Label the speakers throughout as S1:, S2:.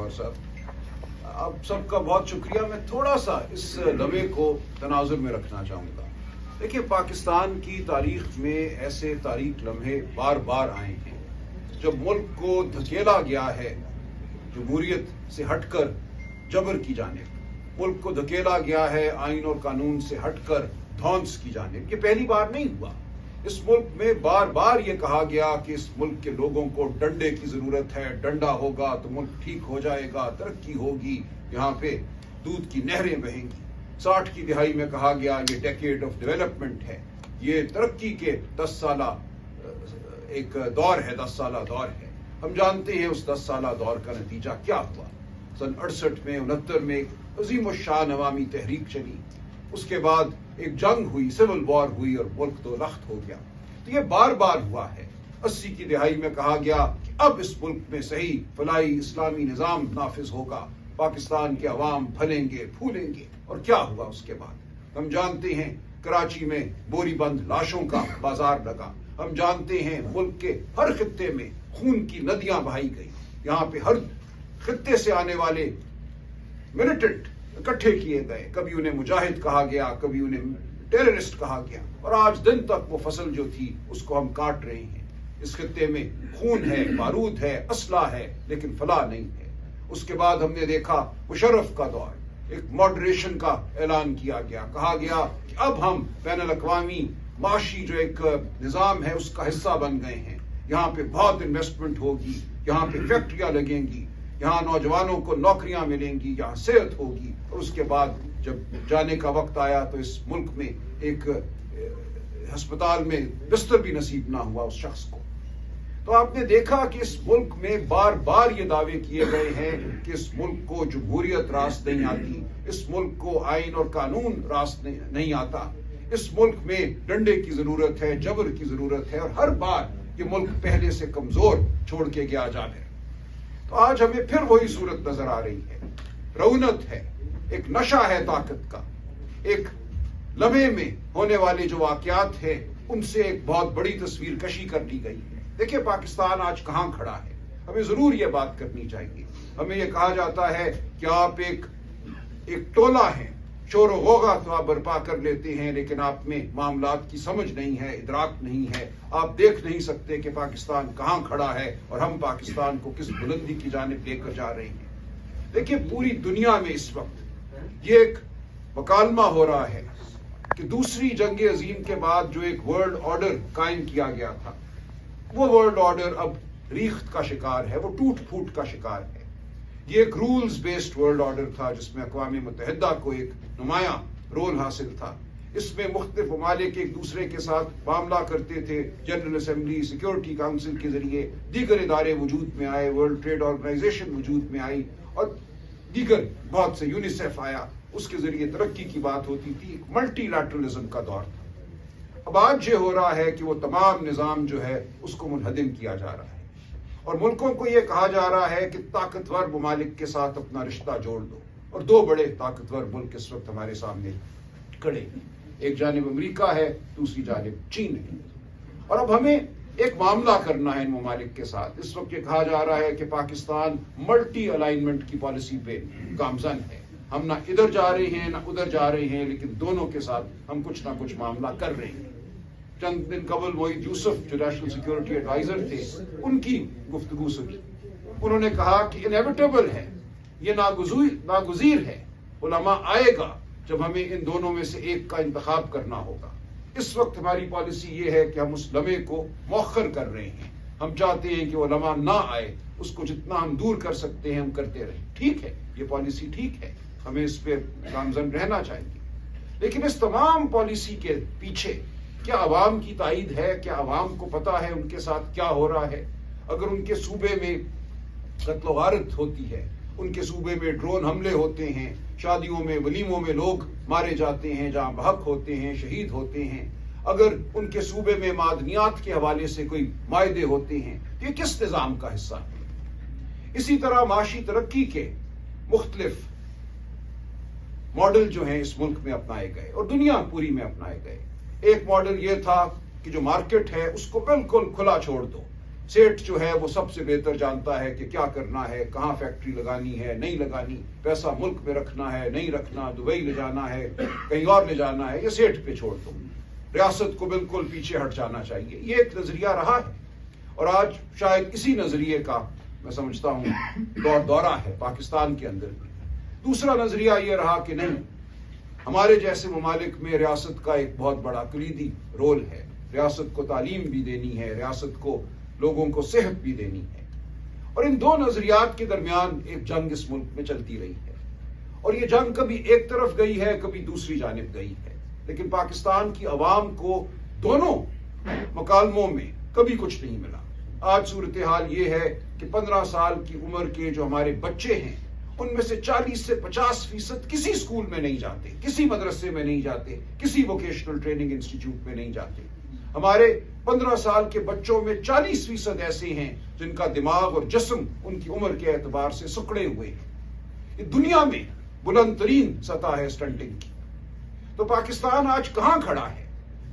S1: गौर साहब, आप सबका बहुत शुक्रिया। मैं थोड़ा सा इस लम्हे को तनाजुर में रखना चाहूँगा। देखिए, पाकिस्तान की तारीख में ऐसे तारीख लम्हे बार बार आए हैं जब मुल्क को धकेला गया है जमहूरियत से हटकर जबर की जानिब, मुल्क को धकेला गया है आइन और कानून से हटकर धौंस की जानिब। ये पहली बार नहीं हुआ। इस मुल्क में बार बार ये कहा गया कि इस मुल्क के लोगों को डंडे की जरूरत है, डंडा होगा तो मुल्क ठीक हो जाएगा, तरक्की होगी, यहाँ पे दूध की नहरें बहेंगी। 60 की दिहाई में कहा गया ये डेकेड ऑफ डेवलपमेंट है, ये तरक्की के 10 साला एक दौर है, 10 साला दौर है। हम जानते हैं उस 10 साला दौर का नतीजा क्या हुआ। सन 68 में 69 में एक अजीम शान अवामी तहरीक चली, उसके बाद एक जंग हुई, सिविल वॉर हुई और मुल्क दो लख्त हो गया। तो ये बार बार हुआ है। 80 की दिहाई में कहा गया कि अब इस मुल्क में सही फलाई इस्लामी निजाम नाफिज होगा, पाकिस्तान के अवाम फलेंगे फूलेंगे। और क्या हुआ उसके बाद? हम जानते हैं कराची में बोरीबंद लाशों का बाजार लगा। हम जानते हैं मुल्क के हर खित्ते में खून की नदियां बहाई गई। यहाँ पे हर खित्ते से आने वाले मिलिटेंट इकट्ठे किए गए। कभी उन्हें मुजाहिद कहा गया, कभी उन्हें टेररिस्ट कहा गया, और आज दिन तक वो फसल जो थी उसको हम काट रहे हैं। इस खित्ते में खून है, बारूद है, असला है, लेकिन फलाह नहीं है। उसके बाद हमने देखा मुशर्रफ का दौर, एक मॉडरेशन का ऐलान किया गया। कहा गया कि अब हम बैनुल अक़वामी माशी जो एक निज़ाम है उसका हिस्सा बन गए हैं। यहाँ पे बहुत इन्वेस्टमेंट होगी, यहाँ पे फैक्ट्रियां लगेंगी, यहाँ नौजवानों को नौकरियां मिलेंगी, यहाँ सेहत होगी। और उसके बाद जब जाने का वक्त आया तो इस मुल्क में एक अस्पताल में बिस्तर भी नसीब ना हुआ उस शख्स को। तो आपने देखा कि इस मुल्क में बार बार ये दावे किए गए हैं कि इस मुल्क को जमहूरियत रास्त नहीं आती, इस मुल्क को आइन और कानून रास्त नहीं आता, इस मुल्क में डंडे की जरूरत है, जबर की जरूरत है, और हर बार ये मुल्क पहले से कमजोर छोड़ के गया जा है। तो आज हमें फिर वही सूरत नजर आ रही है। रौनक है, एक नशा है ताकत का, एक लम्हे में होने वाले जो वाकयात है उनसे एक बहुत बड़ी तस्वीर कशी कर ली गई है। देखिए पाकिस्तान आज कहां खड़ा है, हमें जरूर ये बात करनी चाहिए। हमें यह कहा जाता है कि आप एक टोला है, शोर होगा तो आप बर्पा कर लेते हैं, लेकिन आप में मामलात की समझ नहीं है, इदराक नहीं है, आप देख नहीं सकते कि पाकिस्तान कहां खड़ा है और हम पाकिस्तान को किस बुलंदी की जानिब लेकर जा रहे हैं। देखिए पूरी दुनिया में इस वक्त ये एक मकालमा हो रहा है कि दूसरी जंग अजीम के बाद जो एक वर्ल्ड ऑर्डर कायम किया गया था, वो वर्ल्ड ऑर्डर अब रीख्त का शिकार है, वो टूट फूट का शिकार है। ये एक रूल्स बेस्ड वर्ल्ड ऑर्डर था जिसमें अक़वाम मुत्तहिदा को एक नुमाया रोल हासिल था। इसमें मुख्तलिफ ममालिक एक दूसरे के साथ मामला करते थे, जनरल असेंबली, सिक्योरिटी काउंसिल के जरिए दीगर इदारे वजूद में आए, वर्ल्ड ट्रेड ऑर्गेनाइजेशन वजूद में आई और दीगर बहुत से, यूनिसेफ आया, उसके जरिए तरक्की की बात होती थी। मल्टीलैटरलिज्म का दौर था। अब आज ये हो रहा है कि वो तमाम निज़ाम जो है उसको मुनहदिम किया जा रहा है और मुल्कों को यह कहा जा रहा है कि ताकतवर ममालिक के साथ अपना रिश्ता जोड़ दो। और दो बड़े ताकतवर मुल्क इस वक्त हमारे सामने खड़े हैं, एक जानिब अमेरिका है, दूसरी जानिब चीन है। और अब हमें एक मामला करना है इन ममालिक के साथ। इस वक्त ये कहा जा रहा है कि पाकिस्तान मल्टी अलाइनमेंट की पॉलिसी पे गामजन है। हम ना इधर जा रहे हैं ना उधर जा रहे हैं, लेकिन दोनों के साथ हम कुछ ना कुछ मामला कर रहे हैं। चंद दिन कबल मोहित यूसुफ जो नेशनल सिक्योरिटी एडवाइजर थे, उनकी गुफ्तगू सुनी। उन्होंने कहा कि इनएविटेबल है, ये नागुज़ीर है, उलमा आएगा जब हमें इन दोनों में से एक का इंतखाब करना होगा। इस वक्त हमारी पॉलिसी ये है कि हम उस लम्हे को मौखर कर रहे हैं। हम चाहते हैं कि उलमा ना आए, उसको जितना हम दूर कर सकते हैं हम करते रहें। ठीक है, ये पॉलिसी ठीक है, हमें इस पर गामजन रहना चाहिए। लेकिन इस तमाम पॉलिसी के पीछे क्या अवाम की ताईद है? क्या अवाम को पता है उनके साथ क्या हो रहा है? अगर उनके सूबे में कत्ल वारत होती है, उनके सूबे में ड्रोन हमले होते हैं, शादियों में वलीमों में लोग मारे जाते हैं, जहां बहक होते हैं, शहीद होते हैं, अगर उनके सूबे में मादनियात के हवाले से कोई मायदे होते हैं, ये किस निज़ाम का हिस्सा है? इसी तरह माशी तरक्की के मुख्तलिफ मॉडल जो हैं इस मुल्क में अपनाए गए और दुनिया पूरी में अपनाए गए। एक मॉडल ये था कि जो मार्केट है उसको बिल्कुल खुला छोड़ दो, सेठ जो है वो सबसे बेहतर जानता है कि क्या करना है, कहाँ फैक्ट्री लगानी है, नहीं लगानी, पैसा मुल्क में रखना है, नहीं रखना, दुबई ले जाना है, कहीं और ले जाना है, ये सेठ पे छोड़ दो। रियासत को बिल्कुल पीछे हट जाना चाहिए। ये एक नजरिया रहा है और आज शायद इसी नजरिए का मैं समझता हूं दौरा है पाकिस्तान के अंदर भी। दूसरा नजरिया ये रहा कि नहीं, हमारे जैसे ममालिक में रियासत का एक बहुत बड़ा कलीदी रोल है, रियासत को तालीम भी देनी है, रियासत को लोगों को सेहत भी देनी है। और इन दो नजरियात के दरमियान एक जंग इस मुल्क में चलती रही है और ये जंग कभी एक तरफ गई है, कभी दूसरी जानिब गई है, लेकिन पाकिस्तान की अवाम को दोनों मकालमों में कभी कुछ नहीं मिला। आज सूरत हाल ये है कि 15 साल की उम्र के जो हमारे बच्चे हैं उनमें से 40 से 50% किसी स्कूल में नहीं जाते, किसी मदरसे में नहीं जाते, किसी वोकेशनल ट्रेनिंग इंस्टीट्यूट में नहीं जाते। हमारे 15 साल के बच्चों में 40% ऐसे हैं जिनका दिमाग और जिस्म उनकी उम्र के एतबार से सुकड़े हुए हैं। ये दुनिया में बुलंद तरीन सतह है स्टंटिंग की। तो पाकिस्तान आज कहां खड़ा है?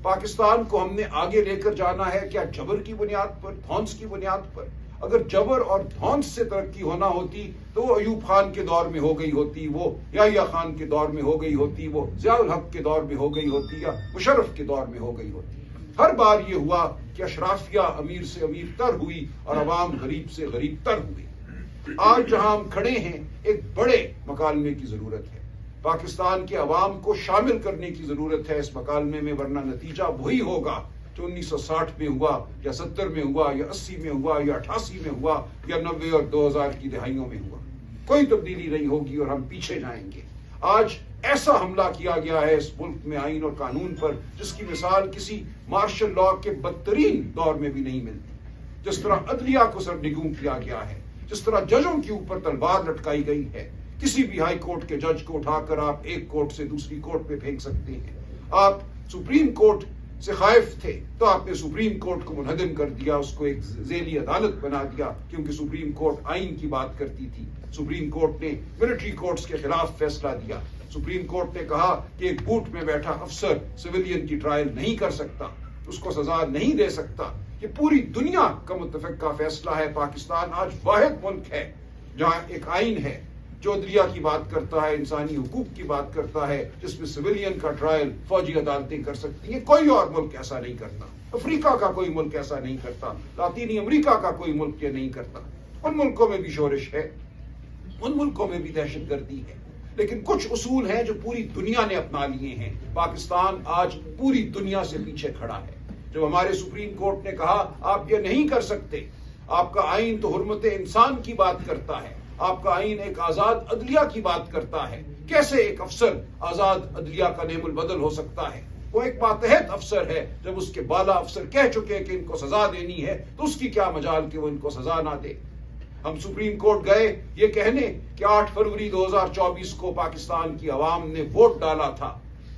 S1: पाकिस्तान को हमने आगे लेकर जाना है क्या जबर की बुनियाद पर, धौंस की बुनियाद पर? अगर जबर और धौंस से तरक्की होना होती तो वो अयूब खान के दौर में हो गई होती, वो याहिया खान के दौर में हो गई होती, वो ज़ियाउल हक के दौर में हो गई होती, या मुशर्रफ के दौर में हो गई होती। हर बार ये हुआ कि अशराफिया अमीर से अमीर तर हुई और अवाम गरीब से गरीब तर हुई। आज जहां हम खड़े हैं एक बड़े मकालमे की जरूरत है, पाकिस्तान के अवाम को शामिल करने की जरूरत है इस मकालमे में, वरना नतीजा वही होगा जो 1960 में हुआ या 70 में हुआ या 80 में हुआ या 88 में हुआ या 90 और 2000 की दहाइयों में हुआ। कोई तब्दीली नहीं होगी और हम पीछे जाएंगे। आज ऐसा हमला किया गया है इस मुल्क में आईन और कानून पर जिसकी मिसाल किसी मार्शल लॉ के बदतरीन दौर में भी नहीं मिलती। जिस तरह अदलिया को सरनिगूं किया गया है, जिस तरह जजों के ऊपर तलवार लटकाई गई है, किसी भी हाई कोर्ट के जज को उठाकर आप एक कोर्ट से दूसरी कोर्ट पे फेंक सकते हैं। आप सुप्रीम कोर्ट से खाइफ थे तो आपने सुप्रीम कोर्ट को मुनहदम कर दिया, उसको एक जेली अदालत बना दिया, क्योंकि सुप्रीम कोर्ट आइन की बात करती थी। सुप्रीम कोर्ट ने मिलिट्री कोर्ट्स के खिलाफ फैसला दिया। सुप्रीम कोर्ट ने कहा कि एक बूट में बैठा अफसर सिविलियन की ट्रायल नहीं कर सकता, उसको सजा नहीं दे सकता। ये पूरी दुनिया का मुत्तफिका फैसला है। पाकिस्तान आज वाहिद मुल्क है जहां एक आइन है जो अदलिया की बात करता है, इंसानी हुकूक की बात करता है, जिसमें सिविलियन का ट्रायल फौजी अदालतें कर सकती हैं। कोई और मुल्क ऐसा नहीं करता। अफ्रीका का कोई मुल्क ऐसा नहीं करता, लातीनी अमेरिका का कोई मुल्क ये नहीं करता। उन मुल्कों में भी शोरिश है, उन मुल्कों में भी दहशतगर्दी है, लेकिन कुछ उसूल हैं जो पूरी दुनिया ने अपना लिए हैं। पाकिस्तान आज पूरी दुनिया से पीछे खड़ा है। जब हमारे सुप्रीम कोर्ट ने कहा आप ये नहीं कर सकते, आपका आइन तो हुर्मत इंसान की बात करता है, आपका आइन एक आजाद अदलिया की बात करता है, कैसे एक अफसर आजाद अदलिया का नेमुल बदल हो सकता है? वो एक मातहत अफसर है। जब उसके बाला अफसर कह चुके हैं कि इनको सजा देनी है तो उसकी क्या मजाल कि वो इनको सजा ना दे। हम सुप्रीम कोर्ट गए ये कहने कि 8 फरवरी 2024 को पाकिस्तान की आवाम ने वोट डाला था,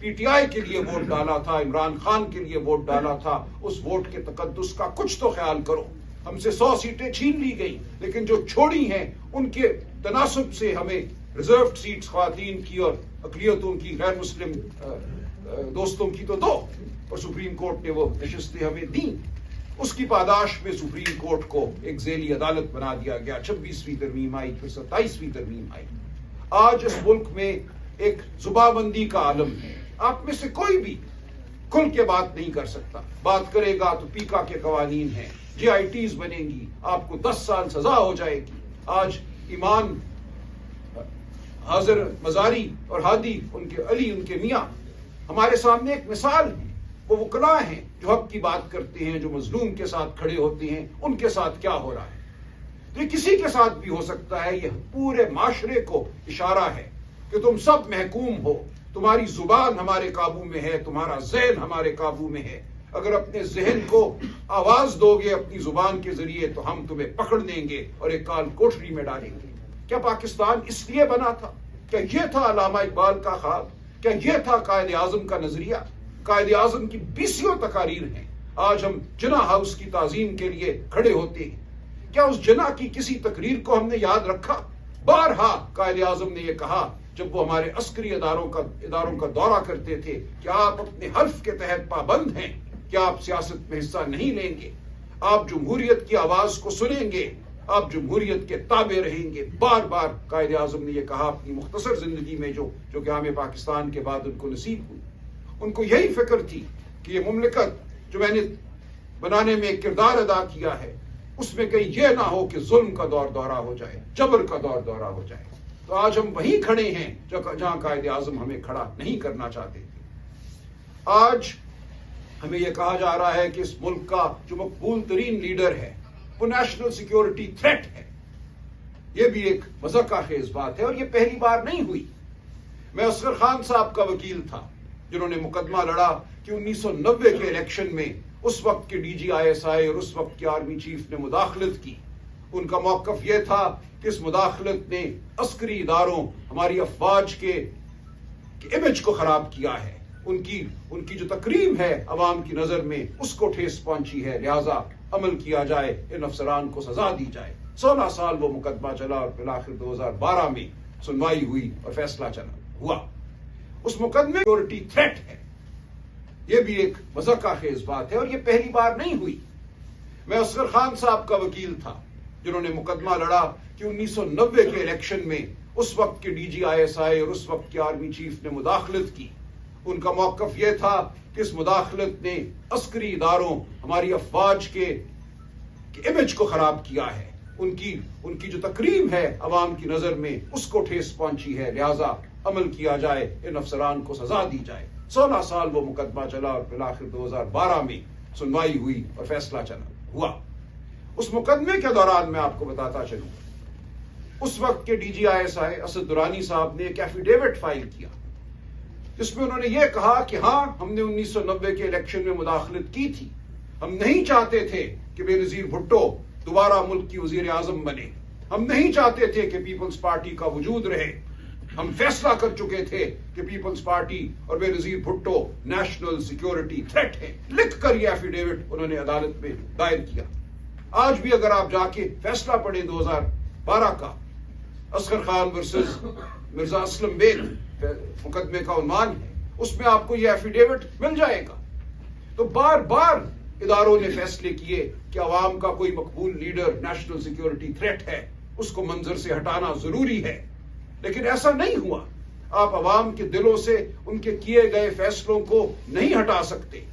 S1: पीटीआई के लिए वोट डाला था, इमरान खान के लिए वोट डाला था। उस वोट के तकद्दुस का कुछ तो ख्याल करो। हमसे 100 सीटें छीन ली गई, लेकिन जो छोड़ी हैं उनके तनासुब से हमें रिजर्व सीट्स ख्वातीन की और अकलियतों की, गैर मुस्लिम दोस्तों की तो दो, और सुप्रीम कोर्ट ने वो नशिस्तें हमें दी। उसकी पादाश में सुप्रीम कोर्ट को एक जेली अदालत बना दिया गया। 26वीं तरमीम आई, फिर 27वीं तरमीम आई। आज इस मुल्क में एक जुबाबंदी का आलम है। आप में से कोई भी खुल के बात नहीं कर सकता। बात करेगा तो पीका के कवानीन हैं, GITs बनेंगी, आपको 10 साल सजा हो जाएगी। आज ईमान हाजिर मजारी और हादी, उनके अली, उनके मियाँ हमारे सामने एक मिसाल है। वो वकला हैं जो हक की बात करते हैं, जो मजलूम के साथ खड़े होते हैं। उनके साथ क्या हो रहा है? तो ये किसी के साथ भी हो सकता है। यह पूरे माशरे को इशारा है कि तुम सब महकूम हो, तुम्हारी जुबान हमारे काबू में है, तुम्हारा ज़हन हमारे काबू में है। अगर अपने ज़हन को आवाज दोगे अपनी जुबान के जरिए तो हम तुम्हें पकड़ लेंगे और एक काल कोठरी में डालेंगे। क्या पाकिस्तान इसलिए बना था? क्या यह था अल्लामा इकबाल का ख्वाब? क्या यह था कायद आजम का नजरिया? कायद आजम की 20 तकारीर हैं। आज हम जिना हाउस की ताजीम के लिए खड़े होते हैं। क्या उस जिना की किसी तकरीर को हमने याद रखा? बारहा कायद आजम ने यह कहा जब वो हमारे अस्करी इदारों का दौरा करते थे कि आप अपने हल्फ के तहत पाबंद हैं, क्या आप सियासत में हिस्सा नहीं लेंगे। आप जमहूरियत की आवाज को सुनेंगे, आप जमहूरियत के ताबे रहेंगे। बार बार कायदे आजम ने यह कहा अपनी मुख्तसर जिंदगी में जो क़याम पाकिस्तान के बाद उनको नसीब हुई। उनको यही फिक्र थी कि ये मुमलिकत जो मैंने बनाने में किरदार अदा किया है उसमें कहीं यह ना हो कि जुल्म का दौर दौरा हो जाए, जबर का दौर दौरा हो जाए। तो आज हम वहीं खड़े हैं जहां कायदे आजम हमें खड़ा नहीं करना चाहते थे। आज हमें यह कहा जा रहा है कि इस मुल्क का जो मकबूल तरीन लीडर है वो नेशनल सिक्योरिटी थ्रेट है। यह भी एक मज़ाक़-खेज़ बात है और यह पहली बार नहीं हुई। मैं असगर खान साहब का वकील था जिन्होंने मुकदमा लड़ा कि 1990 के इलेक्शन में उस वक्त के DGISI और उस वक्त के आर्मी चीफ ने मुदाखलत की। उनका मौक़िफ़ यह था कि इस मुदाखलत ने अस्करी इदारों, हमारी अफवाज के इमेज को खराब किया है। उनकी जो तकरीम है अवाम की नजर में उसको ठेस पहुंची है, लिहाजा अमल किया जाए, इन अफसरान को सजा दी जाए। 16 साल वो मुकदमा चला और फिर आखिर 2012 में सुनवाई हुई और फैसला हुआ। उस मुकदमे सिक्योरिटी थ्रेट है। यह भी एक मज़ाक़-खेज़ बात है और यह पहली बार नहीं हुई। मैं असगर खान साहब का वकील था जिन्होंने मुकदमा लड़ा कि 1990 के इलेक्शन में उस वक्त के DGISI और उस वक्त के आर्मी चीफ ने मुदाखलत की। उनका मौक़िफ़ यह था कि इस मुदाखलत ने अस्करी इदारों, हमारी अफवाज के इमेज को खराब किया है। उनकी जो तकरीम है अवाम की नजर में उसको ठेस पहुंची है, लिहाजा अमल किया जाए, इन अफसरान को सजा दी जाए। 16 साल वो मुकदमा चला और फिर आखिर 2012 में सुनवाई हुई और फैसला हुआ। उस मुकदमे के दौरान मैं आपको बताता चलूं, उस वक्त के DGISI असद दुरानी साहब ने एक एफिडेविट फाइल किया जिसमें उन्होंने यह कहा कि हाँ, हमने 1990 के इलेक्शन में मुदाखलत की थी। हम नहीं चाहते थे कि बेनजीर भुट्टो दोबारा मुल्क की वजीर आजम बने। हम नहीं चाहते थे कि पीपल्स पार्टी का वजूद रहे। हम फैसला कर चुके थे कि पीपल्स पार्टी और Benazir Bhutto national security threat है। लिख कर यह एफिडेविट उन्होंने अदालत में दायर किया। आज भी अगर आप जाके फैसला पढ़े 2012 का, असगर खान वर्सेस मिर्जा असलम बेग मुकदमे का उन्वान है, उसमें आपको यह एफिडेविट मिल जाएगा। तो बार बार इदारों ने फैसले किए कि अवाम का कोई मकबूल लीडर नेशनल सिक्योरिटी थ्रेट है, उसको मंजर से हटाना जरूरी है, लेकिन ऐसा नहीं हुआ। आप अवाम के दिलों से उनके किए गए फैसलों को नहीं हटा सकते।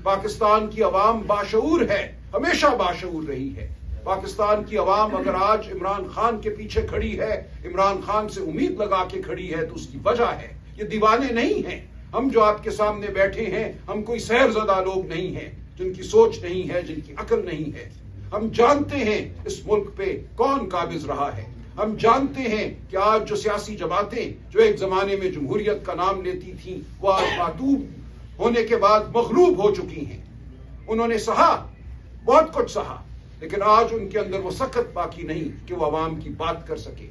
S1: पाकिस्तान की अवाम बाशऊर है, हमेशा बाशऊर रही है। पाकिस्तान की अवाम अगर आज इमरान खान के पीछे खड़ी है, इमरान खान से उम्मीद लगा के खड़ी है, तो उसकी वजह है ये दीवाने नहीं हैं। हम जो आपके सामने बैठे हैं, हम कोई सहरज़दा लोग नहीं हैं जिनकी सोच नहीं है, जिनकी अकल नहीं है। हम जानते हैं इस मुल्क पे कौन काबिज रहा है। हम जानते हैं कि आज जो सियासी जमातें जो एक जमाने में जमहूरियत का नाम लेती थी, वो आज मातूब होने के बाद मगलूब हो चुकी हैं। उन्होंने सहा, बहुत कुछ सहा, लेकिन आज उनके अंदर वो सख्त बाकी नहीं कि वो अवाम की बात कर सके।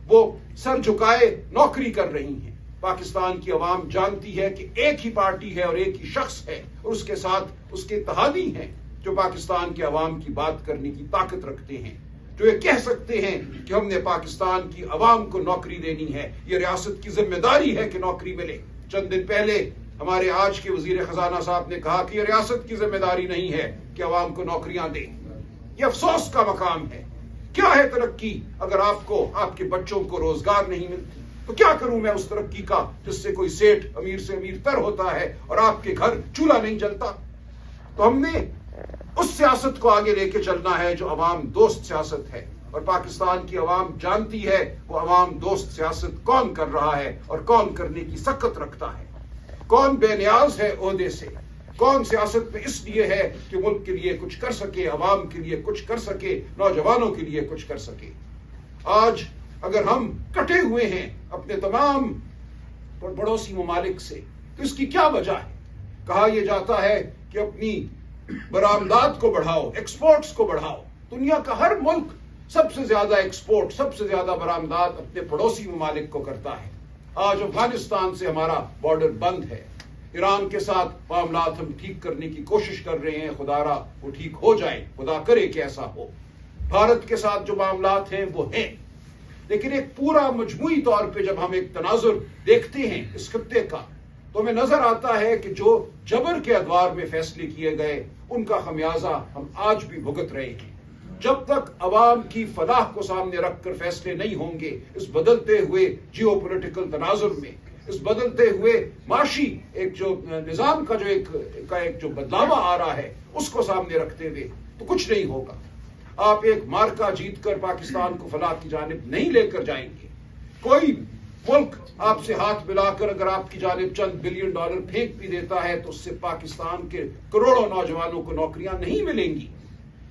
S1: वो सर झुकाए नौकरी कर रही हैं। पाकिस्तान की अवाम जानती है कि एक ही पार्टी है और एक ही शख्स है और उसके साथ उसके इत्तेहादी हैं जो पाकिस्तान के अवाम की बात करने की ताकत रखते हैं, जो ये कह सकते हैं कि हमने पाकिस्तान की अवाम को नौकरी देनी है, ये रियासत की जिम्मेदारी है कि नौकरी मिले। चंद दिन पहले हमारे आज के वजीर खजाना साहब ने कहा कि यह रियासत की जिम्मेदारी नहीं है कि अवाम को नौकरियां दे। यह अफसोस का मकाम है। क्या है तरक्की अगर आपको, आपके बच्चों को रोजगार नहीं मिलती? तो क्या करूं मैं उस तरक्की का जिससे कोई सेठ अमीर से अमीर तर होता है और आपके घर चूल्हा नहीं जलता? तो हमने उस सियासत को आगे लेके चलना है जो अवाम दोस्त सियासत है, और पाकिस्तान की अवाम जानती है वो अवाम दोस्त सियासत कौन कर रहा है और कौन करने की सख्त रखता है, कौन बेनियाज है ओहदे से, कौन सियासत में इसलिए है कि मुल्क के लिए कुछ कर सके, अवाम के लिए कुछ कर सके, नौजवानों के लिए कुछ कर सके। आज अगर हम कटे हुए हैं अपने तमाम पड़ोसी ममालिक से, तो इसकी क्या वजह है? कहा यह जाता है कि अपनी बरामदात को बढ़ाओ, एक्सपोर्ट्स को बढ़ाओ। दुनिया का हर मुल्क सबसे ज्यादा एक्सपोर्ट, सबसे ज्यादा बरामदात अपने पड़ोसी ममालिक को करता है। आज अफगानिस्तान से हमारा बॉर्डर बंद है, ईरान के साथ मामलात हम ठीक करने की कोशिश कर रहे हैं, खुदारा वो ठीक हो जाए, खुदा करे कि ऐसा हो। भारत के साथ जो मामलात हैं वो हैं, लेकिन एक पूरा मजमूई तौर पे जब हम एक तनाजुर देखते हैं इस खत्ते का, तो हमें नजर आता है कि जो जबर के अदवार में फैसले किए गए उनका खमियाजा हम आज भी भुगत रहे हैं। जब तक अवाम की फलाह को सामने रखकर फैसले नहीं होंगे इस बदलते हुए जियो पोलिटिकल तनाजुर में, इस बदलते हुए माशी एक जो निजाम का एक जो बदलावा आ रहा है उसको सामने रखते हुए, तो कुछ नहीं होगा। आप एक मार्का जीतकर पाकिस्तान को फलाह की जानिब नहीं लेकर जाएंगे। कोई मुल्क आपसे हाथ मिलाकर अगर आपकी जानिब चंद बिलियन डॉलर फेंक भी देता है तो उससे पाकिस्तान के करोड़ों नौजवानों को नौकरियां नहीं मिलेंगी।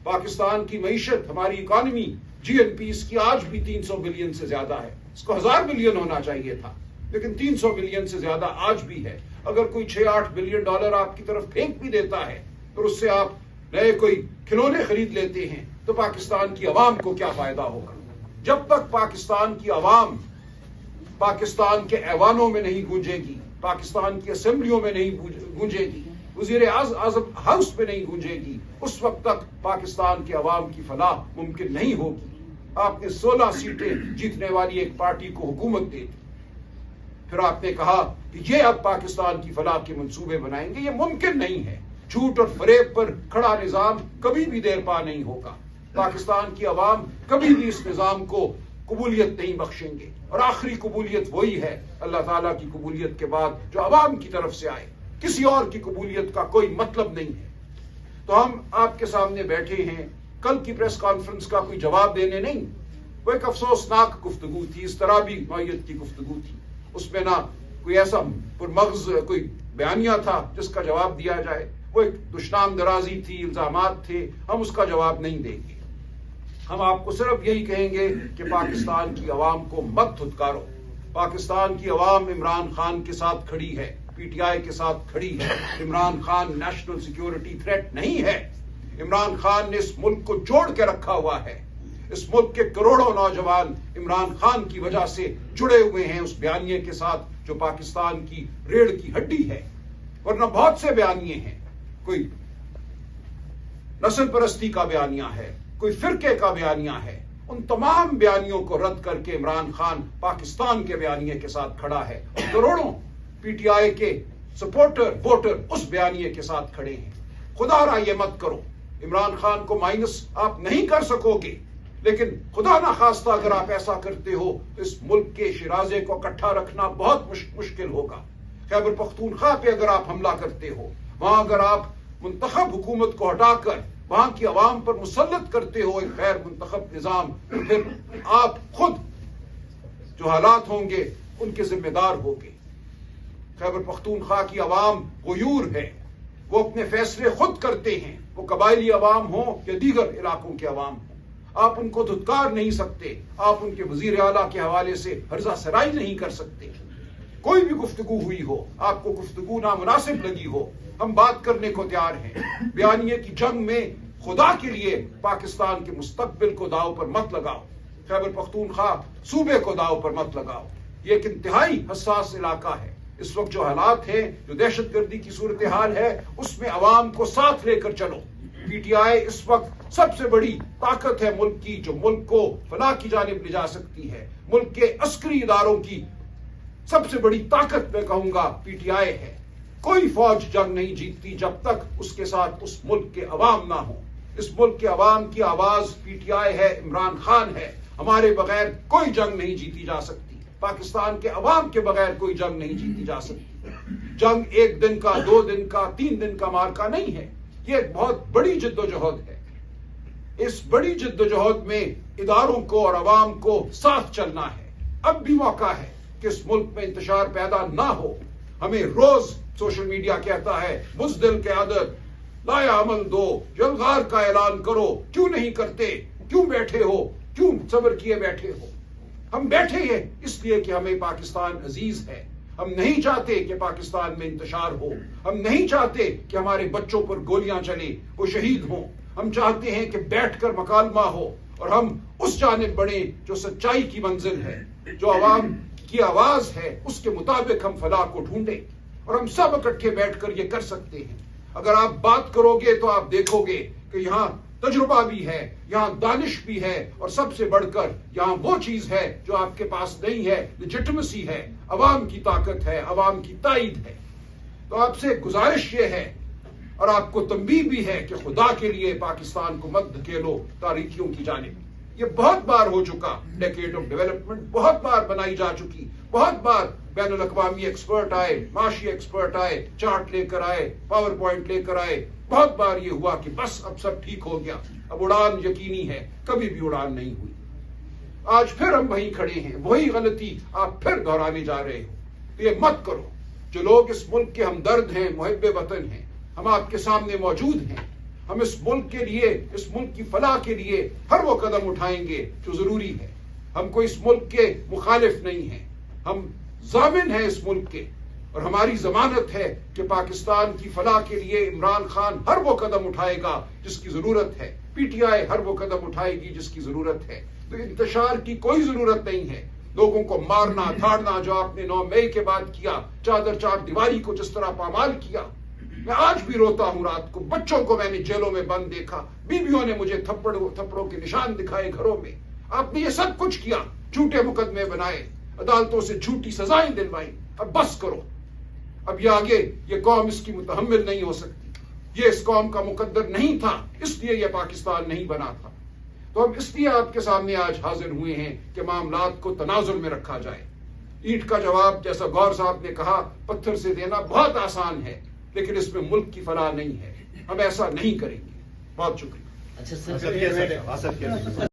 S1: पाकिस्तान की मईशत, हमारी इकॉनमी, GNP इसकी आज भी 300 बिलियन से ज्यादा है। इसको 1000 बिलियन होना चाहिए था, लेकिन 300 बिलियन से ज्यादा आज भी है। अगर कोई 6-8 बिलियन डॉलर आपकी तरफ फेंक भी देता है तो उससे आप नए कोई खिलौने खरीद लेते हैं, तो पाकिस्तान की अवाम को क्या फायदा होगा? जब तक पाकिस्तान की अवाम पाकिस्तान के ऐवानों में नहीं गूंजेगी, पाकिस्तान की असेंबलियों में नहीं गूंजेगी, वज़ीर आज़म हाउस में नहीं गूंजेगी, उस वक्त तक पाकिस्तान की अवाम की फलाह मुमकिन नहीं होगी। आपने 16 सीटें जीतने वाली एक पार्टी को हुकूमत दे दी, फिर आपने कहा कि ये अब पाकिस्तान की फलाह के मंसूबे बनाएंगे। ये मुमकिन नहीं है। झूठ और फरेब पर खड़ा निजाम कभी भी देर पा नहीं होगा। पाकिस्तान की अवाम कभी भी इस निजाम को कबूलियत नहीं बख्शेंगे, और आखिरी कबूलियत वही है अल्लाह ताला की कबूलियत के बाद जो अवाम की तरफ से आए। किसी और की कबूलियत का कोई मतलब नहीं है। तो हम आपके सामने बैठे हैं, कल की प्रेस कॉन्फ्रेंस का कोई जवाब देने नहीं, वो एक अफसोसनाक गुफ्तगू थी, इस तरह भी नौयत की गुफ्तगू थी। उसमें ना कोई ऐसा पुरमग़ज़ कोई बयानिया था जिसका जवाब दिया जाए, वो एक दुश्मन दराजी थी, इल्जामात थे। हम उसका जवाब नहीं देंगे। हम आपको सिर्फ यही कहेंगे कि पाकिस्तान की अवाम को मत धुतकारो। पाकिस्तान की अवाम इमरान खान के साथ खड़ी है, PTI के साथ खड़ी है। Imran Khan national security threat नहीं है। इमरान खान ने इस मुल्क को जोड़ के रखा हुआ है। इस मुल्क के करोड़ों नौजवान इमरान खान की वजह से जुड़े हुए हैं उस बयानिए के साथ जो पाकिस्तान की रीढ़ की हड्डी है। वरना बहुत से बयानिए हैं, कोई नस्ल परस्ती का बयानिया है, कोई फिरके का बयानिया है। उन तमाम बयानियों को रद्द करके इमरान खान पाकिस्तान के बयानिए के साथ खड़ा है, और करोड़ों PTI के सपोर्टर वोटर उस बयानिए के साथ खड़े हैं। खुदारा ये मत करो, इमरान खान को माइनस आप नहीं कर सकोगे, लेकिन खुदा ना खास्ता अगर आप ऐसा करते हो तो इस मुल्क के शिराजे को इकट्ठा रखना बहुत मुश्किल होगा। खैबर पख्तूनख्वा पे अगर आप हमला करते हो, वहां अगर आप मुंतखब हुकूमत को हटाकर वहां की अवाम पर मुसल्लत करते हो एक गैर मुंतखब निजाम, तो फिर आप खुद जो हालात होंगे उनके जिम्मेदार होंगे। खैबर पख्तूनख्वा की अवाम गयूर है, वो अपने फैसले खुद करते हैं, वो कबायली अवाम हो या दीगर इलाकों के अवाम हो। आप उनको धुतकार नहीं सकते, आप उनके वजीर आला के हवाले से हर्जा सराई नहीं कर सकते। कोई भी गुफ्तगू हुई हो, आपको गुफ्तगू नामुनासिब लगी हो, हम बात करने को तैयार हैं। बयानिए की जंग में खुदा के लिए पाकिस्तान के मुस्तकबिल को दाव पर मत लगाओ, खैबर पख्तूनख्वा सूबे को दाव पर मत लगाओ। ये एक इंतहाई हसास इलाका है। इस वक्त जो हालात हैं, जो दहशतगर्दी की सूरत हाल है, उसमें अवाम को साथ लेकर चलो। PTI इस वक्त सबसे बड़ी ताकत है मुल्क की, जो मुल्क को फलाह की जानिब ले जा सकती है। मुल्क के अस्करी इदारों की सबसे बड़ी ताकत मैं कहूंगा PTI है। कोई फौज जंग नहीं जीतती जब तक उसके साथ उस मुल्क के अवाम ना हो। इस मुल्क के अवाम की आवाज PTI है, इमरान खान है। हमारे बगैर कोई जंग नहीं जीती जा सकती। पाकिस्तान के अवाम के बगैर कोई जंग नहीं जीती जा सकती। जंग एक दिन का, 2 दिन का, 3 दिन का मार्का नहीं है। ये एक बहुत बड़ी जिद्दोजहद है। इस बड़ी जिद्दोजहद में इदारों को और अवाम को साथ चलना है। अब भी मौका है कि इस मुल्क में इंतशार पैदा ना हो। हमें रोज सोशल मीडिया कहता है बुज़दिल के आदत, लाया अमल दो, जलगार का ऐलान करो। क्यों नहीं करते? क्यों बैठे हो? क्यों सब्र किए बैठे हो? हम बैठे हैं इसलिए कि हमें पाकिस्तान अजीज है। हम नहीं चाहते कि पाकिस्तान में इंतशार हो। हम नहीं चाहते कि हमारे बच्चों पर गोलियां चले, वो शहीद हों। हम चाहते हैं कि बैठकर मकालमा हो और हम उस जानिब बढ़े जो सच्चाई की मंजिल है, जो अवाम की आवाज है, उसके मुताबिक हम फलाह को ढूंढे। और हम सब इकट्ठे बैठकर ये कर सकते हैं। अगर आप बात करोगे तो आप देखोगे कि यहाँ तजुर्बा भी है, यहाँ दानिश भी है, और सबसे बढ़कर यहाँ वो चीज है जो आपके पास नहीं है, लेजिटिमेसी है, अवाम की ताकत है, अवाम की ताईद है। तो आपसे गुजारिश ये है, और आपको तंबीह भी है कि खुदा के लिए पाकिस्तान को मत धकेलो तारीखियों की जानिब। ये बहुत बार हो चुका, डेकेड ऑफ डेवलपमेंट बहुत बार बनाई जा चुकी, बहुत बार बैनुल अक़वामी एक्सपर्ट आए, माशी एक्सपर्ट आए, चार्ट लेकर आए, पावर पॉइंट लेकर आए, बहुत बार ये हुआ कि बस अब सब ठीक हो गया, अब उड़ान यकीनी है, कभी भी उड़ान नहीं हुई। आज फिर हम वहीं खड़े हैं, वही गलती आप फिर दोहराने जा रहे हो, तो ये मत करो। जो लोग इस मुल्क के हमदर्द हैं, मुहिब्बे वतन हैं, हम आपके सामने मौजूद हैं। हम इस मुल्क के लिए, इस मुल्क की फलाह के लिए हर वो कदम उठाएंगे जो जरूरी है। हम कोई इस मुल्क के मुखालिफ नहीं हैं, हम जामिन हैं इस मुल्क के, और हमारी जमानत है कि पाकिस्तान की फलाह के लिए इमरान खान हर वो कदम उठाएगा जिसकी जरूरत है, पीटीआई हर वो कदम उठाएगी जिसकी जरूरत है। तो इंतशार की कोई जरूरत नहीं है, लोगों को मारना धाड़ना जो आपने 9 मई के बाद किया, चादर चार दीवारी को जिस तरह पामाल किया। मैं आज भी रोता हूं, रात को बच्चों को मैंने जेलों में बंद देखा, बीवियों ने मुझे थप्पड़ों के निशान दिखाए घरों में। आपने ये सब कुछ किया, झूठे मुकदमे बनाए, अदालतों से झूठी सजाएं दिलवाई। अब बस करो, अब ये आगे ये कौम इसकी मुतहम्मिल नहीं हो सकती। ये इस कौम का मुकद्दर नहीं था, इसलिए यह पाकिस्तान नहीं बना था। तो हम इसलिए आपके सामने आज हाजिर हुए हैं कि मामलात को तनाजुर में रखा जाए। ईंट का जवाब, जैसा गौर साहब ने कहा, पत्थर से देना बहुत आसान है, लेकिन इसमें मुल्क की फलाह नहीं है। हम ऐसा नहीं करेंगे। बहुत शुक्रिया।
S2: अच्छा सर,